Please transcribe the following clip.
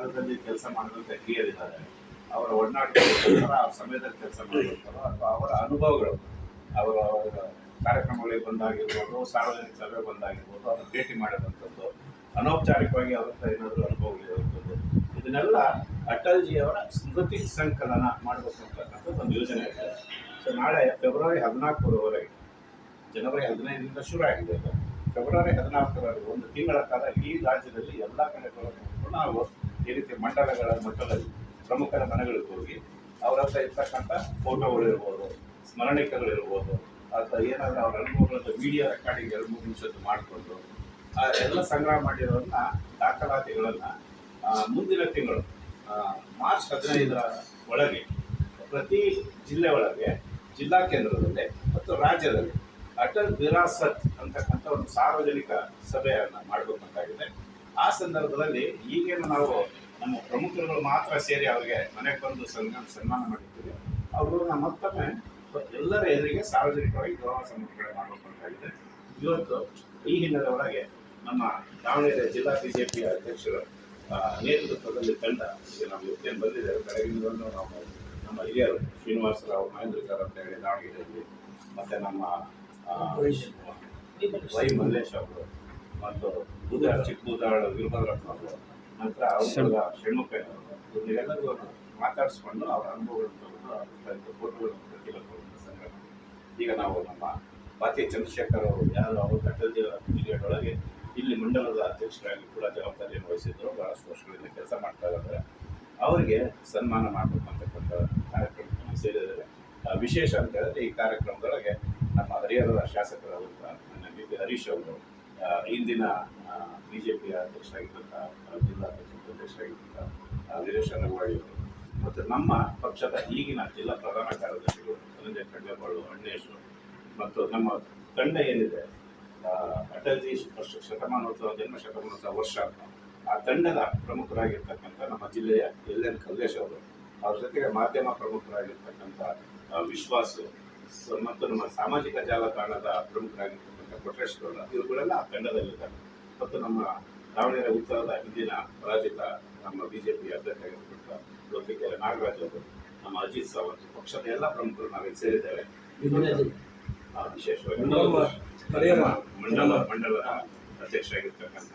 ಕಾಲದಲ್ಲಿ ಕೆಲಸ ಮಾಡಿದಂಥ ಹಿರಿಯರಿದ್ದಾರೆ, ಅವರ ಒಡನಾಟಕ್ಕೋಸ್ಕರ ಆ ಸಮಯದಲ್ಲಿ ಕೆಲಸ ಮಾಡಿರ್ತಾರೋ ಅಥವಾ ಅವರ ಅನುಭವಗಳು, ಅವರ ಕಾರ್ಯಕ್ರಮಗಳಿಗೆ ಬಂದಾಗಿರ್ಬೋದು, ಸಾರ್ವಜನಿಕ ಸಭೆ ಬಂದಾಗಿರ್ಬೋದು, ಅದನ್ನು ಭೇಟಿ ಮಾಡಿರುವಂಥದ್ದು, ಅನೌಪಚಾರಿಕವಾಗಿ ಅವ್ರ ಹತ್ರ ಏನಾದರೂ ಅನುಭವಗಳಿರುವಂಥದ್ದು, ಇದನ್ನೆಲ್ಲ ಅಟಲ್ಜಿಯವರ ಸ್ಮೃತಿ ಸಂಕಲನ ಮಾಡಬೇಕು ಅಂತಕ್ಕಂಥದ್ದು ಒಂದು ಯೋಜನೆ ಇದೆ. ಸೊ ನಾಳೆ ಫೆಬ್ರವರಿ 14ರವರೆಗೆ, ಜನವರಿ 15ರಿಂದ ಶುರು ಆಗಿದೆ ಅದು. ಫೆಬ್ರವರಿ 14ರವರೆಗೆ ಒಂದು ತಿಂಗಳ ಕಾಲ ಇಡೀ ರಾಜ್ಯದಲ್ಲಿ ಎಲ್ಲ ಕಡೆಗಳನ್ನು ನಾವು ಈ ರೀತಿ ಮಂಡಲಗಳ ಮಟ್ಟದಲ್ಲಿ ಪ್ರಮುಖರ ಮನೆಗಳಿಗೆ ಹೋಗಿ ಅವರ ಹತ್ರ ಇರ್ತಕ್ಕಂಥ ಫೋಟೋಗಳಿರ್ಬೋದು, ಸ್ಮರಣಿಕೆಗಳಿರ್ಬೋದು, ಅಥವಾ ಏನಾದರೂ ಅವರ ಅನುಭವಗಳನ್ನ ವಿಡಿಯೋ ರೆಕಾರ್ಡಿಂಗ್ 2-3 ನಿಮಿಷದ್ದು ಮಾಡಿಕೊಂಡು ಆ ಎಲ್ಲ ಸಂಗ್ರಹ ಮಾಡಿರೋದನ್ನ ದಾಖಲಾತಿಗಳನ್ನು ಮುಂದಿನ ತಿಂಗಳು ಮಾರ್ಚ್ 15ರ ಒಳಗೆ ಪ್ರತಿ ಜಿಲ್ಲೆ ಒಳಗೆ, ಜಿಲ್ಲಾ ಕೇಂದ್ರದಲ್ಲಿ ಮತ್ತು ರಾಜ್ಯದಲ್ಲಿ ಅಟಲ್ ವಿರಾಸತ್ ಅಂತಕ್ಕಂಥ ಒಂದು ಸಾರ್ವಜನಿಕ ಸಭೆಯನ್ನು ಮಾಡಬೇಕಂತಾಗಿದೆ. ಆ ಸಂದರ್ಭದಲ್ಲಿ ಈಗೇನು ನಾವು ನಮ್ಮ ಪ್ರಮುಖರುಗಳು ಮಾತ್ರ ಸೇರಿ ಅವರಿಗೆ ಮನೆಗೆ ಬಂದು ಸನ್ಮಾನ ಮಾಡಿರ್ತೀವಿ, ಅವ್ರನ್ನ ಮತ್ತೊಮ್ಮೆ ಎಲ್ಲರ ಎದುರಿಗೆ ಸಾರ್ವಜನಿಕವಾಗಿ ಗೌರವ ಸಮರ್ಪಣೆ ಮಾಡಬೇಕಂತಾಗಿದೆ. ಇವತ್ತು ಈ ಹಿನ್ನೆಲೆ ಒಳಗೆ ನಮ್ಮ ದಾವಣಗೆರೆ ಜಿಲ್ಲಾ ಬಿಜೆಪಿ ಅಧ್ಯಕ್ಷರ ನೇತೃತ್ವದಲ್ಲಿ ತಂಡ ಈಗ ನಾವು ಇವತ್ತೇನು ಬಂದಿದ್ದೇವೆ, ಬೆಳಗಿನಿಂದ ನಾವು ನಮ್ಮ ಹಿರಿಯರು ಶ್ರೀನಿವಾಸರಾವ್ ಮಹೇಂದ್ರಕರ್ ಅಂತ ಹೇಳಿ ದಾವಣಗೆರೆಯಲ್ಲಿ, ಮತ್ತು ನಮ್ಮ ವೈ ಮಲ್ಲೇಶ್ ಅವರು, ಮತ್ತು ಚಿಕ್ಕಬೂದಾಳ ವೀರಭದ್ರಪ್ಪ ಅವರು, ನಂತರ ಅವ್ರ ಷಣ್ಮುಖಯ್ಯನವರು, ಇವನ್ನೆಲ್ಲರಿಗೂ ಮಾತಾಡಿಸ್ಕೊಂಡು ಅವರ ಅನುಭವಗಳನ್ನು ಫೋಟೋಗಳನ್ನು ಪ್ರತಿಭಟನೆ ಸಂಗ್ರಹ. ಈಗ ನಾವು ನಮ್ಮ ಪಾತಿ ಚಂದ್ರಶೇಖರ್ ಅವರು ಯಾರು ಅವರು ಅಟಲ್ಜಿ ಪೀರಿಯಡ್ ಒಳಗೆ ಇಲ್ಲಿ ಮಂಡಲದ ಅಧ್ಯಕ್ಷರಾಗಿ ಕೂಡ ಜವಾಬ್ದಾರಿಯನ್ನು ವಹಿಸಿದ್ರು, ಬಹಳಷ್ಟು ವರ್ಷಗಳಿಂದ ಕೆಲಸ ಮಾಡ್ತಾ ಇದ್ದಾರೆ. ಅವರಿಗೆ ಸನ್ಮಾನ ಮಾಡಬೇಕಂತಕ್ಕಂಥ ಕಾರ್ಯಕ್ರಮವನ್ನು ಸೇರಿದರೆ ವಿಶೇಷ ಅಂತ ಹೇಳಿದ್ರೆ ಈ ಕಾರ್ಯಕ್ರಮದೊಳಗೆ ನಮ್ಮ ಹರಿಹರದ ಶಾಸಕರಾದಂಥ ನನ್ನ ಬಿ ಪಿ ಹರೀಶ್ ಅವರು, ಇಂದಿನ BJP ಅಧ್ಯಕ್ಷರಾಗಿದ್ದಂಥ ಜಿಲ್ಲಾ ಅಧ್ಯಕ್ಷರಾಗಿದ್ದಂಥ ವೀರೇಶ್ ಅರಗವಾಡಿ ಅವರು, ಮತ್ತು ನಮ್ಮ ಪಕ್ಷದ ಈಗಿನ ಜಿಲ್ಲಾ ಪ್ರಧಾನ ಕಾರ್ಯದರ್ಶಿಗಳು ಧನಂಜಯ ಕಡ್ಲೆಬಾಳು, ಅಣ್ಣೇಶ್, ಮತ್ತು ನಮ್ಮ ತಂಡ ಏನಿದೆ ಅಟಲ್ಜಿ ಶತಮಾನೋತ್ಸವ, ಜನ್ಮ ಶತಮಾನೋತ್ಸವ ವರ್ಷ ಅಂತ, ಆ ತಂಡದ ಪ್ರಮುಖರಾಗಿರ್ತಕ್ಕಂಥ ನಮ್ಮ ಜಿಲ್ಲೆಯ LN ಕಲ್ಲೇಶ್ ಅವರು, ಅವ್ರ ಜೊತೆಗೆ ಮಾಧ್ಯಮ ಪ್ರಮುಖರಾಗಿರ್ತಕ್ಕಂಥ ವಿಶ್ವಾಸ್, ಮತ್ತು ನಮ್ಮ ಸಾಮಾಜಿಕ ಜಾಲತಾಣದ ಪ್ರಮುಖರಾಗಿರ್ತಕ್ಕಂಥ ಕೊಟ್ರೇಶ್ ಗೌಡ, ಇವುಗಳೆಲ್ಲ ಆ ತಂಡದಲ್ಲಿದ್ದಾರೆ. ಮತ್ತು ನಮ್ಮ ದಾವಣಗೆರೆ ಉತ್ಸವದ ಹಿಂದಿನ ಪರಾಜಿತ ನಮ್ಮ BJP ಅಭ್ಯರ್ಥಿಯಾಗಿರ್ತಕ್ಕಂಥ ಲೋಕಿಕೆರೆ ನಾಗರಾಜ್ ಅವರು, ನಮ್ಮ ಅಜಿತ್ ಸಾವಂತ್, ಪಕ್ಷದ ಎಲ್ಲ ಪ್ರಮುಖರು ನಾವಿಲ್ಲಿ ಸೇರಿದ್ದೇವೆ. ವಿಶೇಷವಾಗಿ ಮಂಡಲದ ಅಧ್ಯಕ್ಷರಾಗಿರ್ತಕ್ಕಂಥ